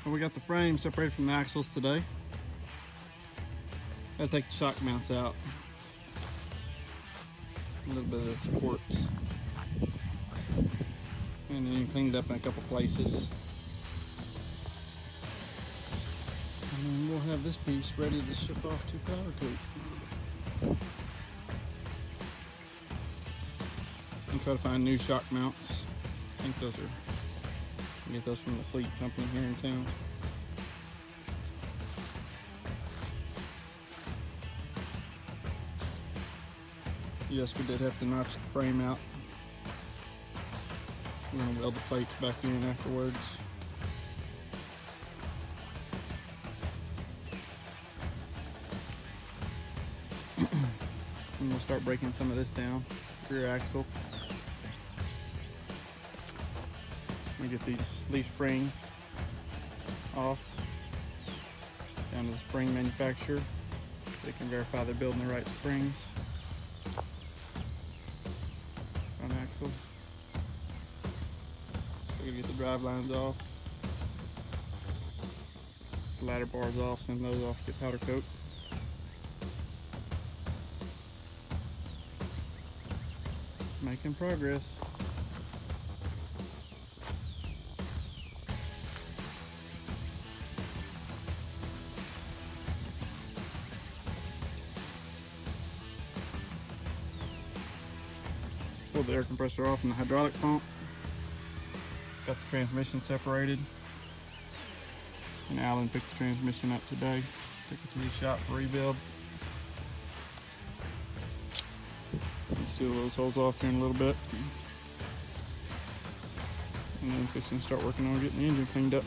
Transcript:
Well, we got the frame separated from the axles today. Gotta take the shock mounts out. A little bit of the supports. And then cleaned up in a couple places. And then we'll have this piece ready to ship off to powder coat. And try to find new shock mounts. I think those are, get those from the fleet company here in town. Yes, we did have to notch the frame out. We're going to weld the plates back in afterwards. And we'll start breaking some of this down. Rear axle. We get these leaf springs off down to the spring manufacturer so they can verify they're building the right springs. Front axle. We're gonna get the drive lines off, the ladder bars off, send those off to get powder coat. Making progress. Pulled the air compressor off from the hydraulic pump. Got the transmission separated. And Alan picked the transmission up today. Took it to his shop for rebuild. Seal those holes off here in a little bit. And then fixing to start working on getting the engine cleaned up.